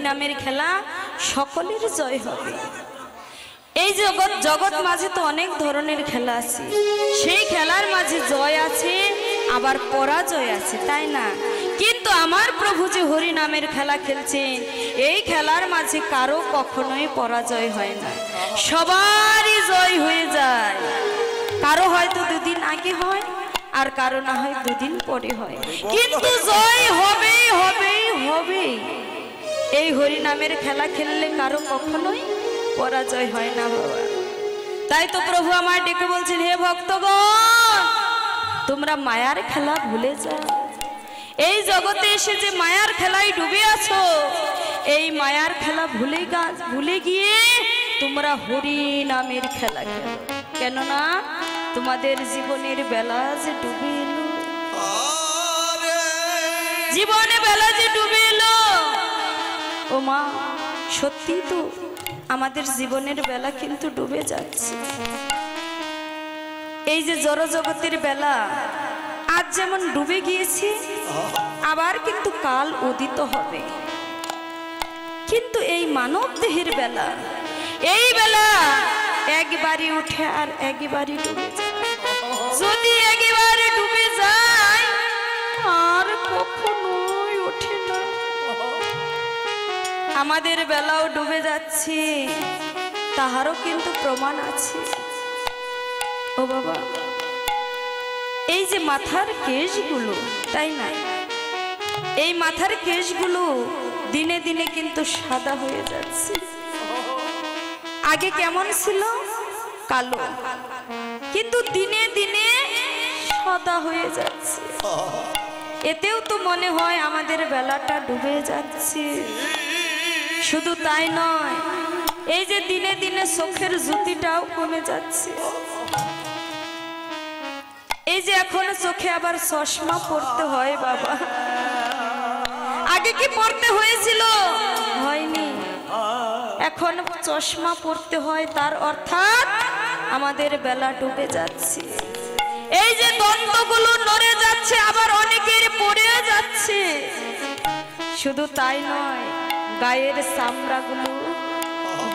নামের খেলা সকলের জয় হবে। এই জগৎ মাঝে তো অনেক ধরনের খেলা আছে, সেই খেলার মাঝে জয় আছে আবার পরাজয় আছে, তাই না? কিন্তু আমার প্রভু যে হরি নামের খেলা খেলছেন, এই খেলার মাঝে কারো কখনোই পরাজয় হয় না, সবারই জয় হয়ে যায়। কারো হয়তো দুদিন আগে হয় আর কারো না হয় দুদিন পরে হয়, কিন্তু জয় হবেই হবেই হবেই। এই হরি নামের খেলা খেললে কারো কখনোই পরাজয় হয় না বাবা। তাই তো প্রভু আমার ডেকে বলছেন, হে ভক্তগণ, তোমরা মায়ার খেলা ভুলে যাও। এই জগতে এসে যে মায়ার খেলায় ডুবে আছো, এই মায়ার খেলা ভুলে গিয়ে তোমরা হরি নামের খেলা খেলো। কেননা তোমাদের জীবনের বেলা যে ডুবে এলো, জীবনে বেলা যে ডুবে এলো। ও মা, সত্যি তো আমাদের জীবনের বেলা কিন্তু ডুবে যাচ্ছে। এই যে জড় জগতের বেলা আজ যেমন ডুবে গিয়েছে, আবার কিন্তু কাল উদিত হবে। কিন্তু এই মানব দেহের বেলা, এই বেলা একবারই উঠে আর একবারই ডুবে যায়। যদি একবারে ডুবে যায় আর কখনোই ওঠে না। আমাদের বেলাও ডুবে যাচ্ছে, তাহারও কিন্তু প্রমাণ আছে। ও বাবা, এই যে মাথার কেশগুলো, তাই না, এই মাথার কেশগুলো দিনে দিনে কিন্তু সাদা হয়ে যাচ্ছে। আগে কেমন ছিল? কালো, কিন্তু দিনে দিনে সাদা হয়ে যাচ্ছে। এতেও তো মনে হয় আমাদের বেলাটা ডুবে যাচ্ছে। শুধু তাই নয়, এই যে দিনে দিনে চোখের জ্যোতিটাও কমে যাচ্ছে। এই যে এখন চোখে আবার চশমা পড়তে হয় বাবা। আগে কি পড়তে হয়েছিল? হয়নি। এখন চশমা পড়তে হয়, তার অর্থাৎ আমাদের বেলা ডুবে যাচ্ছে। এই যে দন্তগুলো নড়ে যাচ্ছে, আবার অনেকের পড়ে যাচ্ছে। শুধু তাই নয়, গায়ের চামড়াগুলো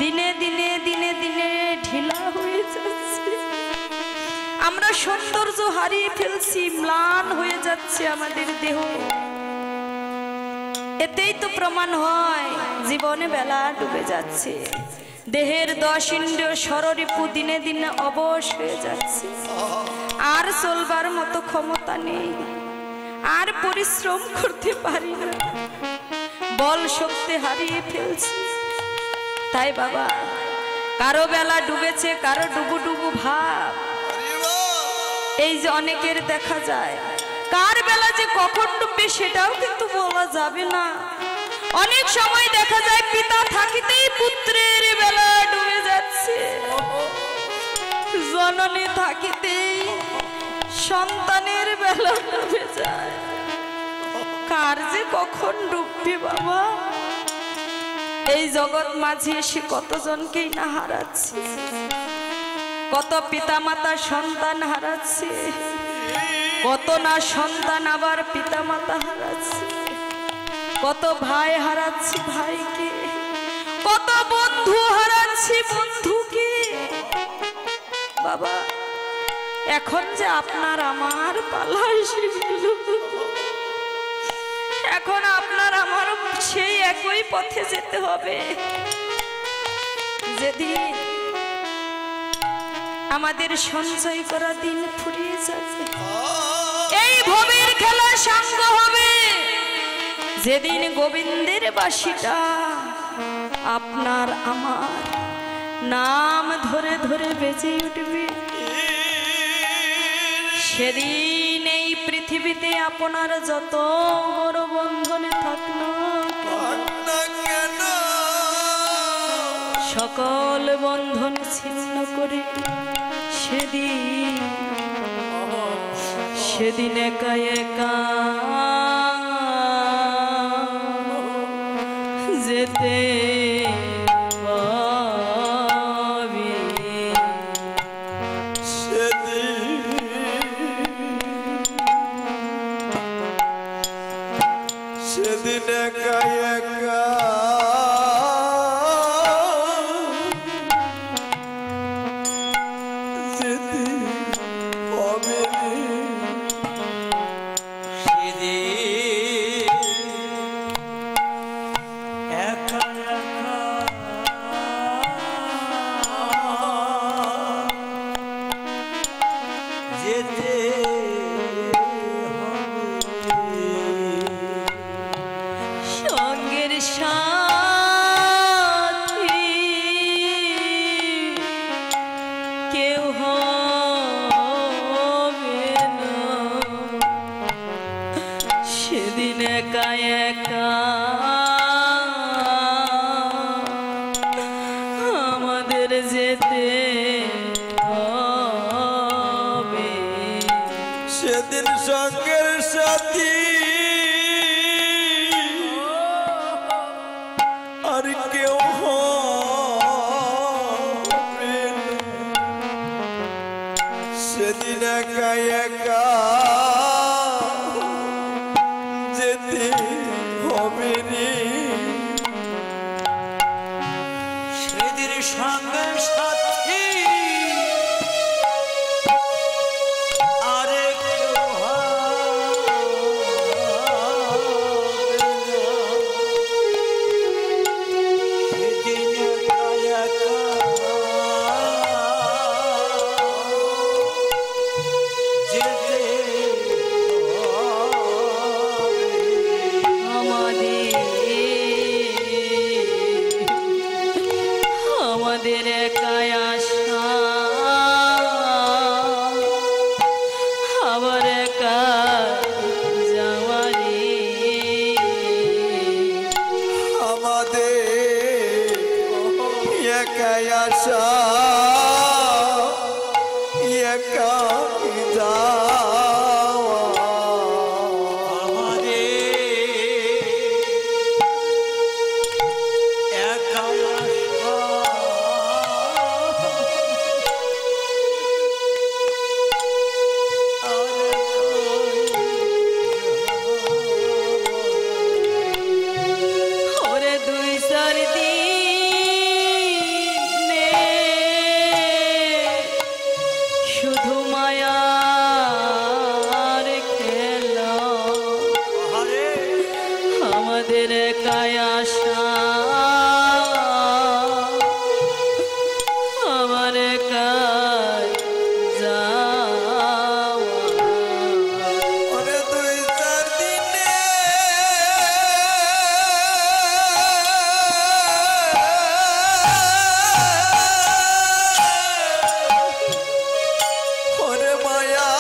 দিনে দিনে দিনে দিনে ঢিলা হয়ে যাচ্ছে। আমরা সৌন্দর্য হারিয়ে ফেলছি, ম্লান হয়ে যাচ্ছে আমাদের দেহ। এতেই তো প্রমাণ হয় জীবনে বেলা ডুবে যাচ্ছে। দেহের 10 ইন্দ্রিয় ষড়রিপু দিনে দিনে অবশ হয়ে যাচ্ছে। আর চলবার মতো ক্ষমতা নেই, আর পরিশ্রম করতে পারি না, বল শক্তি হারিয়ে ফেলছি। তাই বাবা, কারো বেলা ডুবেছে, কারো ডুবু ডুবু ভাব। এই যে অনেকের দেখা যায়, কার বেলা যে কখন ডুববে সেটাও কিন্তু বলা যাবে না। অনেক সময় দেখা যায় পিতা থাকিতেই পুত্রের বেলা ডুবে যাচ্ছে, জননী থাকিতেই সন্তানের বেলা ডুবে যায়। কার যে কখন ডুববে বাবা। এই জগৎ মাঝে এসে কতজনকেই না হারাচ্ছে, কত পিতা মাতা সন্তান হারাচ্ছে, কত না সন্তান আবার পিতা মাতা হারাচ্ছে, কত ভাই হারাচ্ছি ভাইকে, কত বন্ধু হারাচ্ছি বন্ধুকে। বাবা, এখন যে আপনার আমার পালা এসে গেল, এখন আপনার আমার সেই একই পথে যেতে হবে যেদিন আমাদের সঞ্চয় করা দিন ফুরিয়ে যাবে। এই ভবের খেলা সাঙ্গ হবে যেদিন গোবিন্দের বাঁশিটা আপনার আমার নাম ধরে ধরে বেজে উঠবে। সেদিন এই পৃথিবীতে আপনার যত বড় বন্ধনে থাকলো কেন, সকল বন্ধন ছিন্ন করে সেদিন একা একা যেতে সেদিন একা একা যেতে হবে সেদিন একা একা যেতে সঙ্গের সাথী কেউ হবে না সেদিন একা একা আমাদের যেতে হবে সেদিন সঙ্গের সাথী আর কেউ হবে না সেদিন একা একা যেতে হবে রে সেদিন সঙ্গের সাথী আরে কেউ হবে না সেদিন একা একা যেতে হবে আমাদের একাই আশা আবার একা যাওয়ারে আমাদের একাই আশা একাই যাওয়া আমাদের একাই আশা আর ওরে দুই চার দিনে শুধু মায়ার খেলা আরে আমাদের একাই আশা আমার একাই যাওয়া ওরে দুই চার দিনে ওরে মায়া